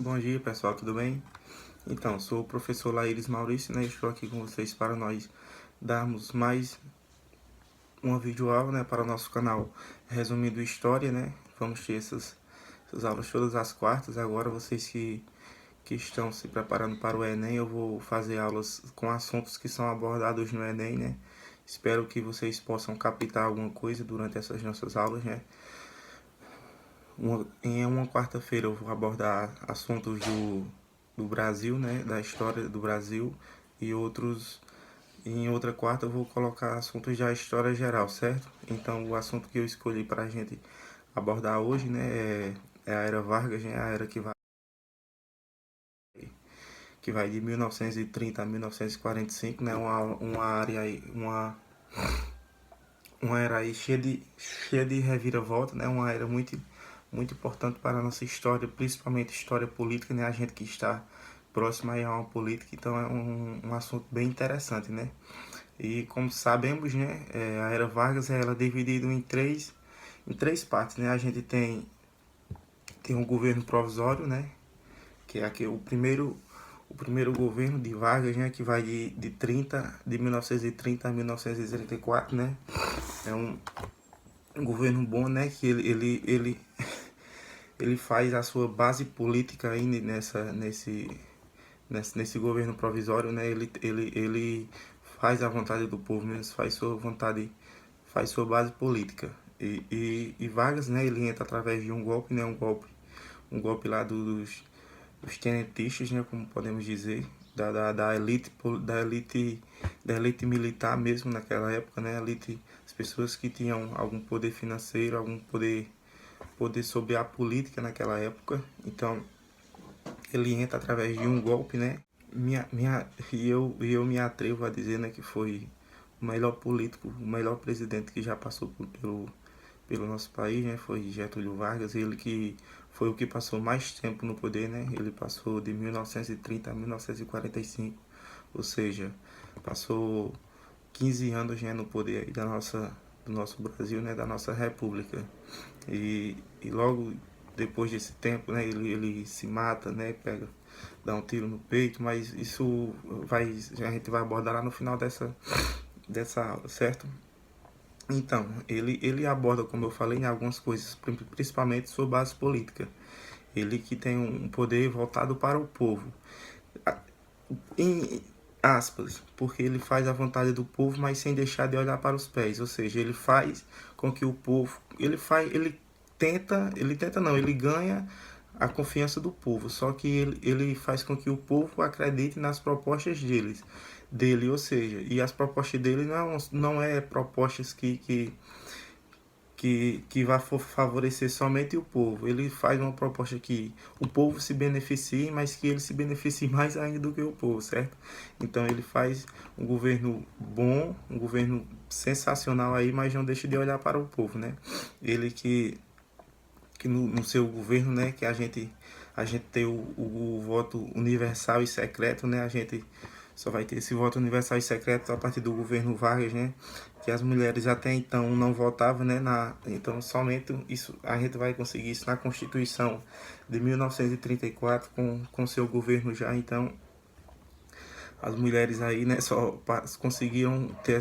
Bom dia, pessoal, tudo bem? Então, sou o professor Laíris Maurício, né? Estou aqui com vocês para nós darmos mais uma videoaula, né, para o nosso canal Resumindo História, né? Vamos ter essas aulas todas as quartas. Agora, vocês que estão se preparando para o Enem, eu vou fazer aulas com assuntos que são abordados no Enem, né? Espero que vocês possam captar alguma coisa durante essas nossas aulas, né? Em uma quarta-feira eu vou abordar assuntos do Brasil, né, da história do Brasil, e em outra quarta eu vou colocar assuntos da história geral, certo? Então o assunto que eu escolhi para a gente abordar hoje, né, é a Era Vargas, né, a era que vai de 1930 a 1945, né, uma área aí, uma era aí cheia de reviravolta, né, uma era muito importante para a nossa história, principalmente história política, né? A gente que está próximo aí a uma política, então é um assunto bem interessante, né? E como sabemos, né, a Era Vargas ela é dividida em três partes, né? A gente tem um governo provisório, né? Que é aqui o primeiro governo de Vargas, né? Que vai de 1930 a 1934, né? É um governo bom, né? Que ele faz a sua base política aí nesse governo provisório, né? Ele faz a vontade do povo mesmo, faz sua vontade, faz sua base política. E Vargas, né? Ele entra através de um golpe, né? Um golpe lá dos tenentistas, né? Como podemos dizer, da elite, da elite militar mesmo naquela época, né? Elite, as pessoas que tinham algum poder financeiro, algum poder sobre a política naquela época. Então, ele entra através de um golpe, né? E eu me atrevo a dizer, né, que foi o melhor político, o melhor presidente que já passou pelo nosso país, né? Foi Getúlio Vargas, ele que foi o que passou mais tempo no poder, né? Ele passou de 1930 a 1945, ou seja, passou 15 anos, né, no poder aí do nosso Brasil, né, da nossa república. E logo depois desse tempo, né, ele se mata, né, dá um tiro no peito, mas isso a gente vai abordar lá no final dessa aula, certo? Então, ele aborda, como eu falei, em algumas coisas, principalmente sobre base política. Ele que tem um poder voltado para o povo. Em aspas, porque ele faz a vontade do povo, mas sem deixar de olhar para os pés. Ou seja, ele faz com que o povo, ele tenta não, ele ganha a confiança do povo. Só que ele faz com que o povo acredite nas propostas dele, ou seja, e as propostas dele não é propostas que vai favorecer somente o povo. Ele faz uma proposta que o povo se beneficie, mas que ele se beneficie mais ainda do que o povo, certo? Então ele faz um governo bom, um governo sensacional aí, mas não deixa de olhar para o povo, né? Ele que no seu governo, né, que a gente tem o voto universal e secreto, né? A gente só vai ter esse voto universal e secreto a partir do governo Vargas, né? Que as mulheres até então não votavam, né? Então somente isso a gente vai conseguir isso na Constituição de 1934 com seu governo já. Então as mulheres aí, né, só conseguiram ter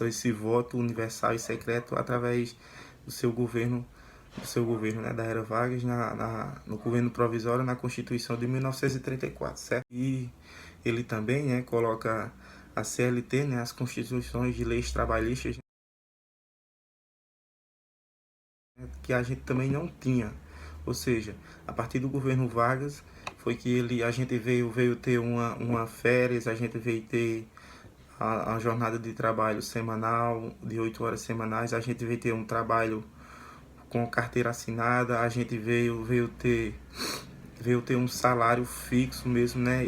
esse voto universal e secreto através do seu governo, né, da Era Vargas, no governo provisório, na Constituição de 1934, certo? E ele também, né, coloca a CLT, né, as constituições de leis trabalhistas, né, que a gente também não tinha. Ou seja, a partir do governo Vargas foi que a gente veio ter uma férias, a gente veio ter a jornada de trabalho semanal, de 8 horas semanais, a gente veio ter um trabalho com carteira assinada, a gente veio ter um salário fixo mesmo, né?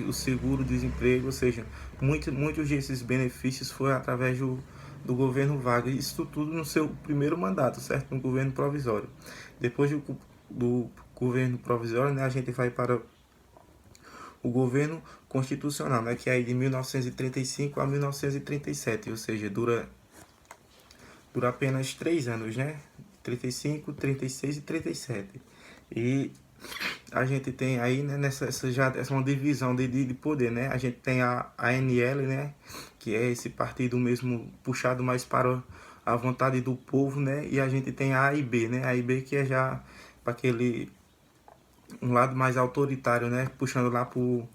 O seguro-desemprego, ou seja, muitos desses benefícios foram através do governo Vargas, isso tudo no seu primeiro mandato, certo? No governo provisório. Depois do governo provisório, né, a gente vai para o governo constitucional, né, que é aí de 1935 a 1937, ou seja, dura apenas 3 anos, né? 35, 36 e 37. a gente tem aí, né, essa é uma divisão de poder, né? A gente tem a ANL, né, que é esse partido mesmo puxado mais para a vontade do povo, né? E a gente tem a AIB, né? A AIB que é já para aquele um lado mais autoritário, né? Puxando lá pro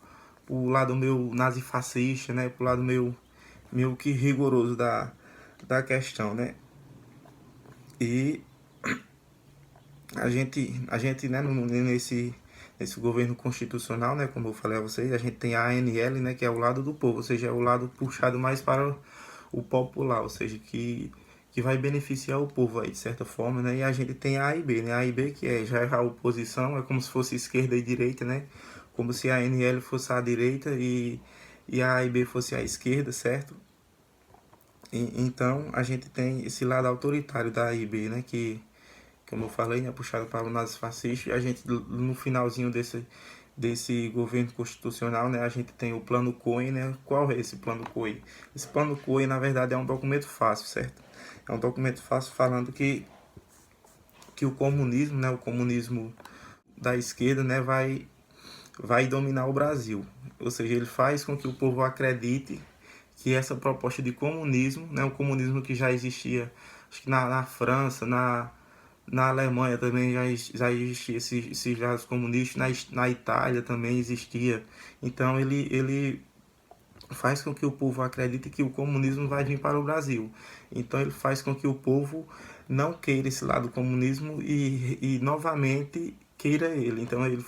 lado meu nazifascista, né? Pro lado meu que rigoroso da questão, né? E a gente né, nesse governo constitucional, né, como eu falei a vocês, a gente tem a ANL, né, que é o lado do povo, ou seja, é o lado puxado mais para o popular, ou seja, que vai beneficiar o povo aí, de certa forma, né, e a gente tem a AIB, né, a AIB que já é a oposição, é como se fosse esquerda e direita, né, como se a ANL fosse a direita e a AIB fosse a esquerda, certo? Então, a gente tem esse lado autoritário da AIB, né, que como eu falei, né, puxado para o nazifascista, e a gente, no finalzinho desse governo constitucional, né, a gente tem o plano Cohen, né, qual é esse plano Cohen? Esse plano Cohen, na verdade, é um documento fácil, certo? É um documento fácil falando que o comunismo, né, o comunismo da esquerda, né, vai dominar o Brasil. Ou seja, ele faz com que o povo acredite que essa proposta de comunismo, né, o comunismo que já existia, acho que na França, na Alemanha também já existia esses lados comunistas, na Itália também existia. Então ele faz com que o povo acredite que o comunismo vai vir para o Brasil. Então ele faz com que o povo não queira esse lado comunismo e novamente queira ele. Então ele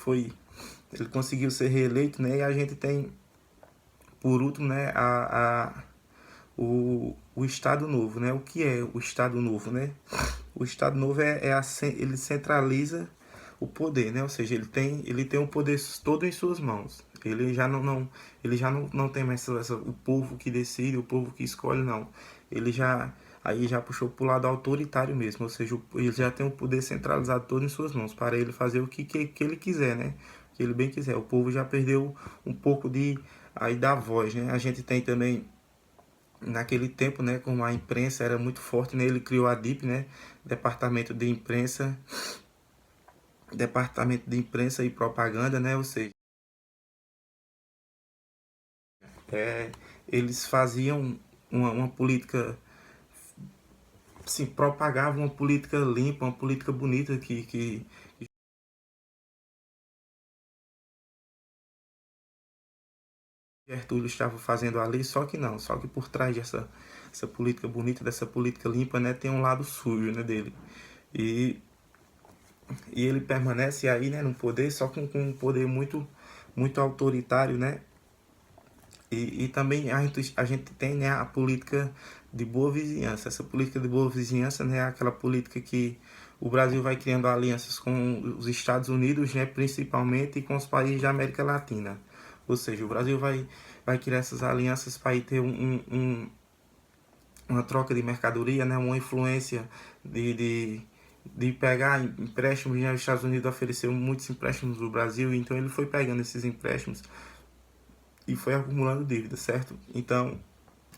conseguiu ser reeleito, né? E a gente tem por último, né, o Estado Novo, né? O que é o Estado Novo, né? O Estado Novo ele centraliza o poder, né? Ou seja, ele tem o poder todo em suas mãos. Ele já não tem mais o povo que decide, o povo que escolhe, não. Ele já puxou para o lado autoritário mesmo, ou seja, ele já tem o poder centralizado todo em suas mãos, para ele fazer o que ele quiser, né? O que ele bem quiser. O povo já perdeu um pouco aí da voz, né? A gente tem também naquele tempo, né, como a imprensa era muito forte, né, ele criou a DIP, né, Departamento de Imprensa e Propaganda, né, ou seja, é, eles faziam uma política, sim, propagavam uma política limpa, uma política bonita que Getúlio estava fazendo ali, só que por trás essa política bonita, dessa política limpa, né, tem um lado sujo, né, dele. E e ele permanece aí, né, no poder, só com um poder muito autoritário, né? E também a gente tem, né, a política de boa vizinhança. Essa política de boa vizinhança, né, é aquela política que o Brasil vai criando alianças com os Estados Unidos, né, principalmente, e com os países da América Latina. Ou seja, o Brasil vai criar essas alianças para ter uma troca de mercadoria, né, uma influência de pegar empréstimos, né, os Estados Unidos ofereceu muitos empréstimos no Brasil, então ele foi pegando esses empréstimos e foi acumulando dívida, certo? Então,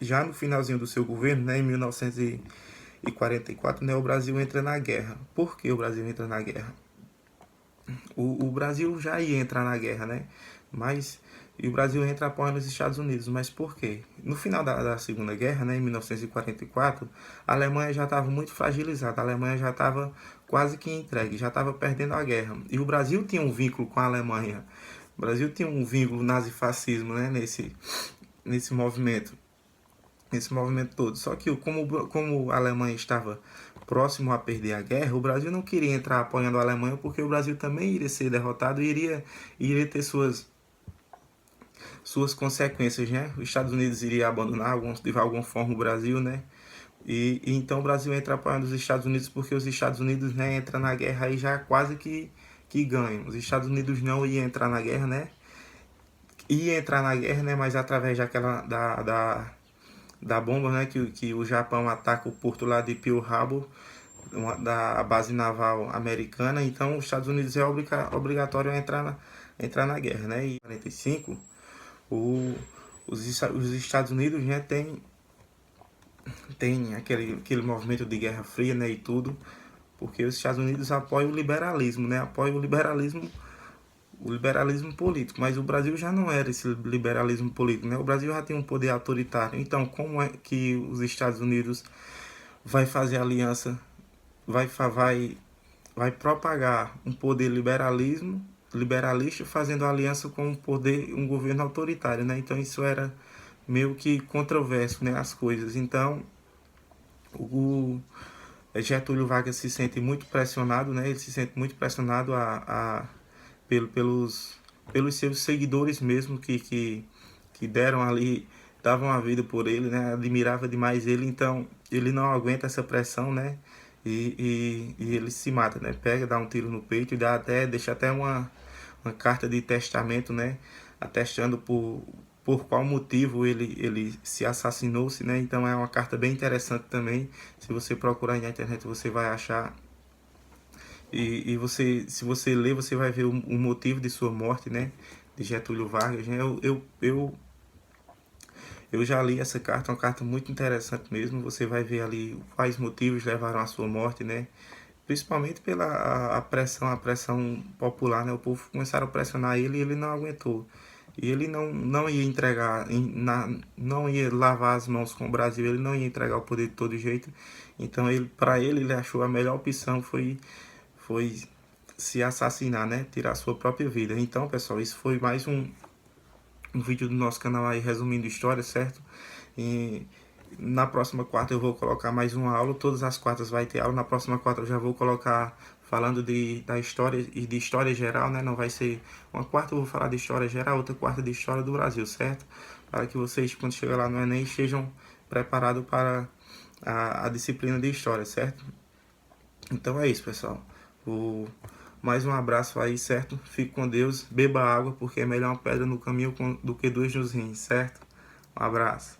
já no finalzinho do seu governo, né, em 1944, né, o Brasil entra na guerra. Por que o Brasil entra na guerra? O Brasil já ia entrar na guerra, né? Mas e o Brasil entra apoiando os Estados Unidos. Mas por quê? No final da Segunda Guerra, né, em 1944, a Alemanha já estava muito fragilizada. A Alemanha já estava quase que entregue, já estava perdendo a guerra. E o Brasil tinha um vínculo com a Alemanha. O Brasil tinha um vínculo nazifascismo, né, nesse movimento. Nesse movimento todo. Só que como a Alemanha estava próximo a perder a guerra, o Brasil não queria entrar apoiando a Alemanha porque o Brasil também iria ser derrotado e iria ter suas consequências, né? Os Estados Unidos iria abandonar de alguma forma o Brasil, né? E então o Brasil entra apoiando os Estados Unidos porque os Estados Unidos, né, entra na guerra e já quase que ganham. Os Estados Unidos não iam entrar na guerra, né? Ia entrar na guerra, né? Mas através da bomba, né? Que o Japão ataca o porto lá de Pearl Harbor, da base naval americana. Então os Estados Unidos é obrigatório a entrar na guerra, né? E em 45 o, os Estados Unidos, né, tem aquele movimento de Guerra Fria, né, e tudo, porque os Estados Unidos apoiam o liberalismo, né, apoiam o liberalismo o liberalismo político, mas o Brasil já não era esse liberalismo político, né? O Brasil já tem um poder autoritário. Então, como é que os Estados Unidos vai fazer aliança, vai propagar um poder liberalista fazendo aliança com um governo autoritário, né? Então isso era meio que controverso, né, as coisas. Então o Getúlio Vargas se sente muito pressionado, né? Ele se sente muito pressionado pelos seus seguidores mesmo que deram ali, davam a vida por ele, né? Admirava demais ele, então ele não aguenta essa pressão, né? E ele se mata, né? Pega, dá um tiro no peito e deixa até uma carta de testamento, né? Atestando por qual motivo ele se assassinou-se, né? Então é uma carta bem interessante também. Se você procurar aí na internet, você vai achar. Se você ler, você vai ver o motivo de sua morte, né? De Getúlio Vargas, né? Eu já li essa carta, uma carta muito interessante mesmo. Você vai ver ali quais motivos levaram à sua morte, né? Principalmente pela a pressão popular, né? O povo começaram a pressionar ele e ele não aguentou. E ele não ia entregar, não ia lavar as mãos com o Brasil, ele não ia entregar o poder de todo jeito. Então, para ele achou a melhor opção foi se assassinar, né? Tirar a sua própria vida. Então, pessoal, isso foi mais um vídeo do nosso canal aí resumindo história, certo? E na próxima quarta eu vou colocar mais uma aula. Todas as quartas vai ter aula. Na próxima quarta eu já vou colocar falando da história e de história geral, né? Não vai ser uma quarta eu vou falar de história geral, outra quarta de história do Brasil, certo? Para que vocês, quando chegar lá no Enem, estejam preparados para a disciplina de história, certo? Então é isso, pessoal. Mais um abraço aí, certo? Fique com Deus, beba água, porque é melhor uma pedra no caminho do que duas nos rins, certo? Um abraço.